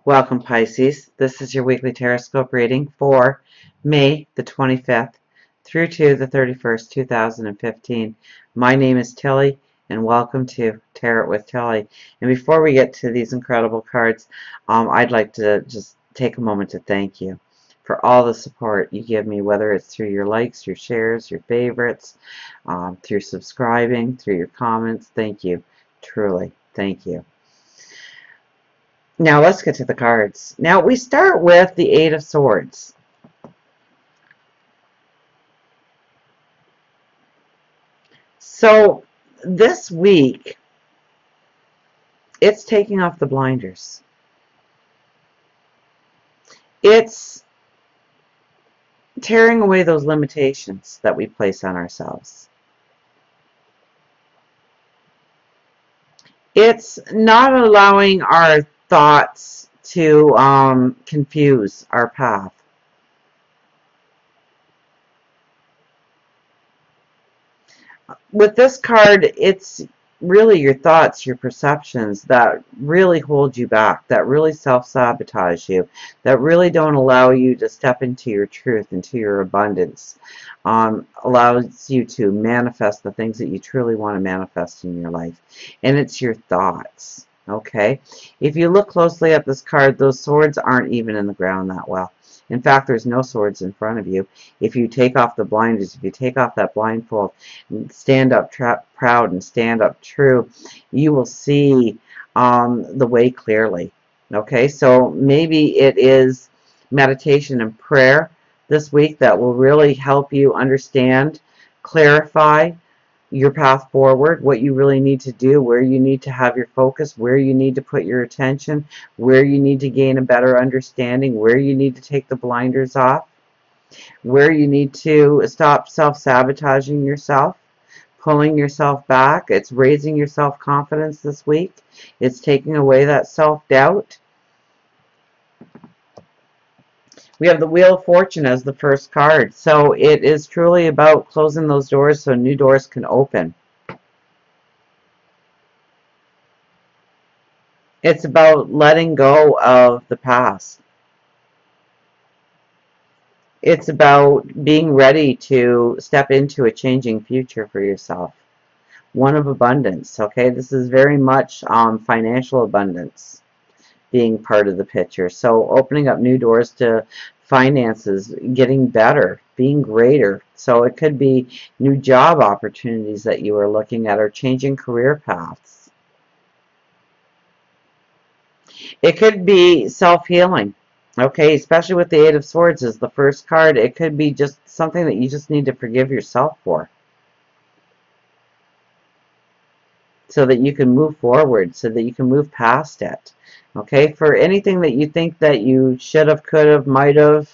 Welcome, Pisces. This is your weekly Teroscope reading for May the 25th through to the 31st, 2015. My name is Tilly, and welcome to Tarot with Tilly. And before we get to these incredible cards, I'd like to just take a moment to thank you for all the support you give me, whether it's through your likes, your shares, your favorites, through subscribing, through your comments. Thank you. Truly, thank you. Now let's get to the cards. Now we start with the Eight of Swords. So this week, it's taking off the blinders. It's tearing away those limitations that we place on ourselves. It's not allowing our thoughts to confuse our path. With this card, it's really your thoughts, your perceptions that really hold you back, that really self-sabotage you, that really don't allow you to step into your truth, into your abundance, allows you to manifest the things that you truly want to manifest in your life. And it's your thoughts, okay? If you look closely at this card, those swords aren't even in the ground that well. In fact, there's no swords in front of you. If you take off the blinders, if you take off that blindfold, and stand up proud and stand up true, you will see the way clearly. Okay, so maybe it is meditation and prayer this week that will really help you understand, clarify your path forward, what you really need to do, where you need to have your focus, where you need to put your attention, where you need to gain a better understanding, where you need to take the blinders off, where you need to stop self-sabotaging yourself, pulling yourself back. It's raising your self-confidence this week. It's taking away that self-doubt. We have the Wheel of Fortune as the first card. So it is truly about closing those doors so new doors can open. It's about letting go of the past. It's about being ready to step into a changing future for yourself. One of abundance, okay? This is very much financial abundance being part of the picture. So opening up new doors to finances, getting better, being greater. So it could be new job opportunities that you are looking at or changing career paths. It could be self-healing. Okay, especially with the Eight of Swords as the first card, it could be just something that you just need to forgive yourself for, so that you can move forward, so that you can move past it. Okay, for anything that you think that you should have, could have, might have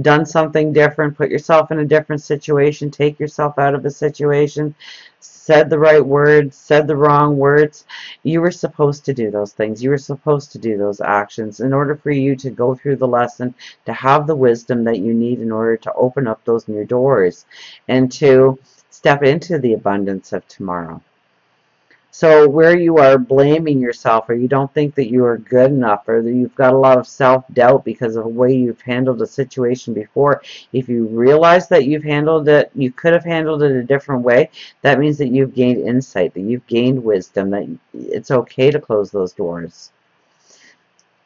done something different, put yourself in a different situation, take yourself out of a situation, said the right words, said the wrong words. You were supposed to do those things. You were supposed to do those actions in order for you to go through the lesson, to have the wisdom that you need in order to open up those new doors and to step into the abundance of tomorrow. So where you are blaming yourself, or you don't think that you are good enough, or that you've got a lot of self-doubt because of the way you've handled a situation before, if you realize that you've handled it, you could have handled it a different way, that means that you've gained insight, that you've gained wisdom, that it's okay to close those doors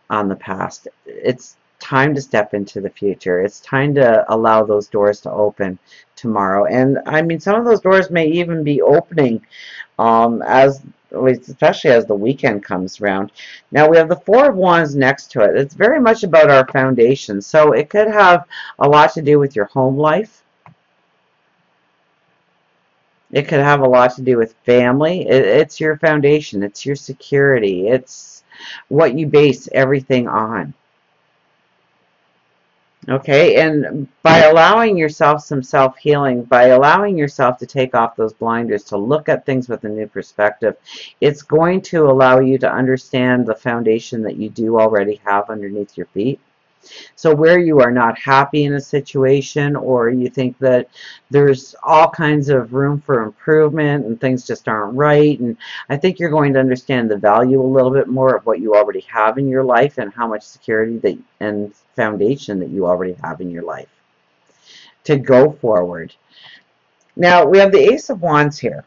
on the past. It's time to step into the future. It's time to allow those doors to open tomorrow. And I mean, some of those doors may even be opening especially as the weekend comes around. Now we have the Four of Wands next to it. It's very much about our foundation. So it could have a lot to do with your home life. It could have a lot to do with family. It's your foundation. It's your security. It's what you base everything on. Okay, and by allowing yourself some self-healing, by allowing yourself to take off those blinders, to look at things with a new perspective, it's going to allow you to understand the foundation that you do already have underneath your feet. So where you are not happy in a situation, or you think that there's all kinds of room for improvement and things just aren't right, and I think you're going to understand the value a little bit more of what you already have in your life and how much security that and foundation that you already have in your life to go forward. Now we have the Ace of Wands here.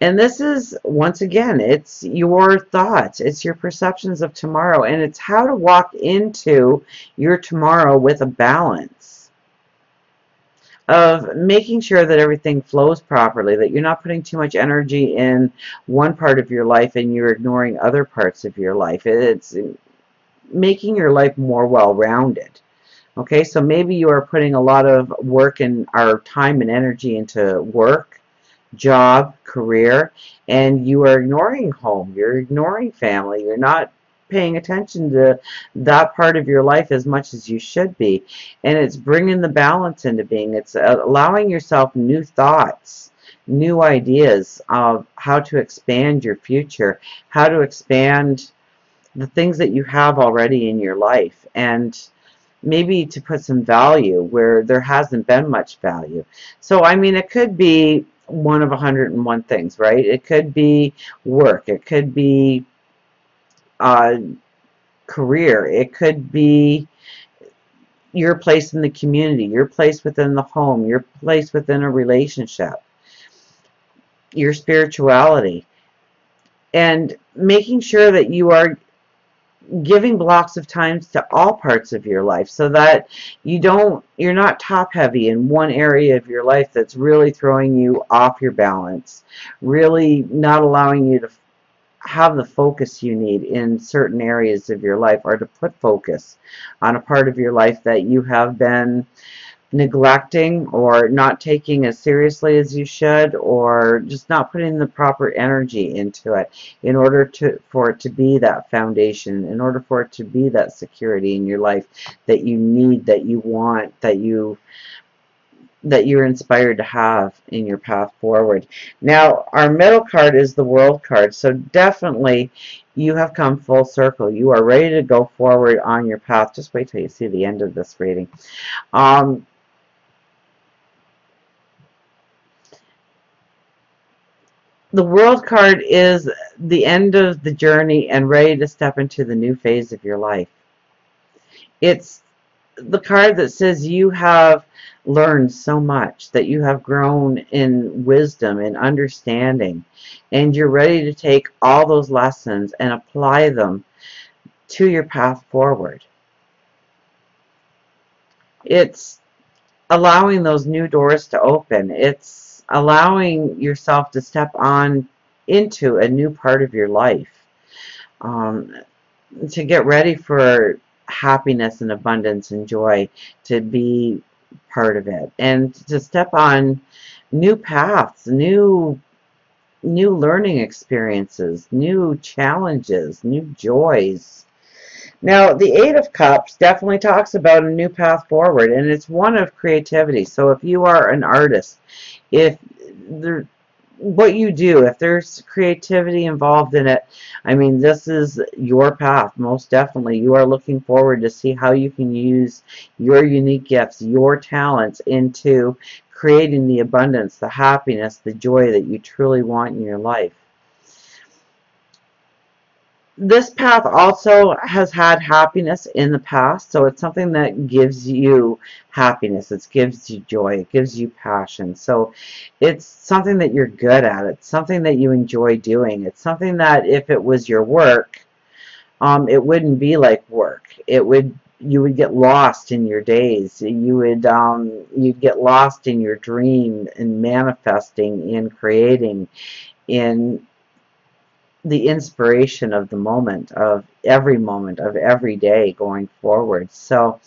And this is, once again, it's your thoughts, it's your perceptions of tomorrow, and it's how to walk into your tomorrow with a balance of making sure that everything flows properly, that you're not putting too much energy in one part of your life and you're ignoring other parts of your life. It's making your life more well-rounded. Okay, so maybe you are putting a lot of work and our time and energy into work, job, career, and you are ignoring home, you're ignoring family, you're not paying attention to that part of your life as much as you should be. And it's bringing the balance into being. It's allowing yourself new thoughts, new ideas of how to expand your future, how to expand the things that you have already in your life, and maybe to put some value where there hasn't been much value. So, I mean, it could be one of 101 things, right? It could be work. It could be career. It could be your place in the community, your place within the home, your place within a relationship, your spirituality, and making sure that you are giving blocks of time to all parts of your life so that you're not top heavy in one area of your life that's really throwing you off your balance, really not allowing you to have the focus you need in certain areas of your life, or to put focus on a part of your life that you have been neglecting or not taking as seriously as you should, or just not putting the proper energy into it in order for it to be that foundation, in order for it to be that security in your life that you need, that you want, that you're inspired to have in your path forward. Now, our middle card is the World card, so definitely you have come full circle. You are ready to go forward on your path. Just wait till you see the end of this reading. The World card is the end of the journey and ready to step into the new phase of your life. It's the card that says you have learned so much, that you have grown in wisdom and understanding, and you're ready to take all those lessons and apply them to your path forward. It's allowing those new doors to open. It's allowing yourself to step on into a new part of your life, to get ready for happiness and abundance and joy to be part of it, and to step on new paths, new learning experiences, new challenges, new joys. Now, the Eight of Cups definitely talks about a new path forward, and it's one of creativity. So if you are an artist, if what you do, if there's creativity involved in it, I mean, this is your path, most definitely. You are looking forward to see how you can use your unique gifts, your talents, into creating the abundance, the happiness, the joy that you truly want in your life. This path also has had happiness in the past, so it's something that gives you happiness, it gives you joy, it gives you passion. So it's something that you're good at, it's something that you enjoy doing, it's something that if it was your work, it wouldn't be like work. You would get lost in your days. You'd get lost in your dream, in manifesting, in creating, in the inspiration of the moment, of every day going forward. So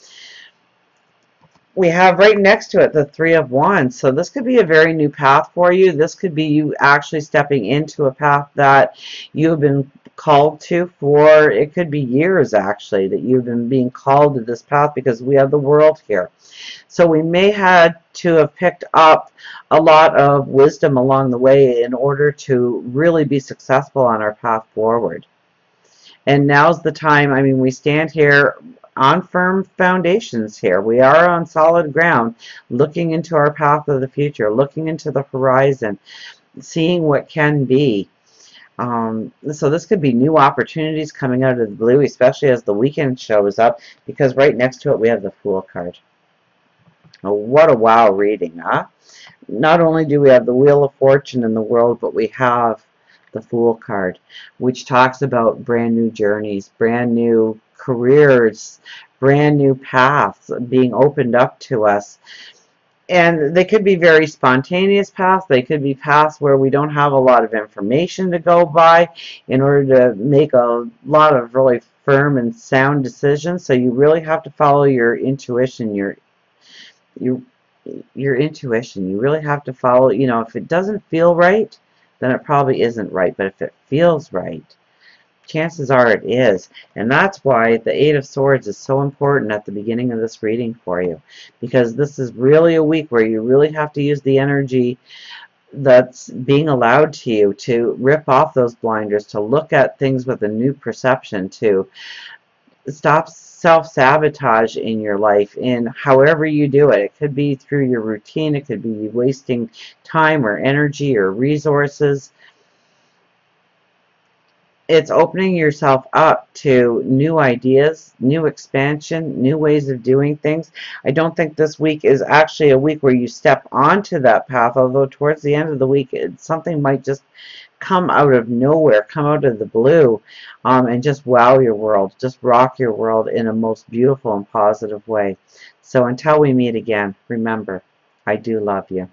we have right next to it the Three of Wands. So this could be a very new path for you. This could be you actually stepping into a path that you have been called to for, it could be years actually, that you've been being called to this path, because we have the World here. So we may had to have picked up a lot of wisdom along the way in order to really be successful on our path forward. And now's the time. I mean, we stand here on firm foundations here. We are on solid ground, looking into our path of the future, looking into the horizon, seeing what can be. So this could be new opportunities coming out of the blue, especially as the weekend shows up, because right next to it we have the Fool card. Oh, what a wow reading, huh? Not only do we have the Wheel of Fortune in the world, but we have the Fool card, which talks about brand new journeys, brand new careers, brand new paths being opened up to us. And they could be very spontaneous paths. They could be paths where we don't have a lot of information to go by in order to make a lot of really firm and sound decisions. So you really have to follow your intuition, your your intuition. You really have to follow, if it doesn't feel right, then it probably isn't right. But if it feels right, chances are it is. And that's why the Eight of Swords is so important at the beginning of this reading for you. Because this is really a week where you really have to use the energy that's being allowed to you to rip off those blinders, to look at things with a new perception, to stop self-sabotage in your life in however you do it. It could be through your routine. It could be wasting time or energy or resources. It's opening yourself up to new ideas, new expansion, new ways of doing things. I don't think this week is actually a week where you step onto that path, although towards the end of the week, something might just come out of nowhere, come out of the blue, and just wow your world, just rock your world in a most beautiful and positive way. So until we meet again, remember, I do love you.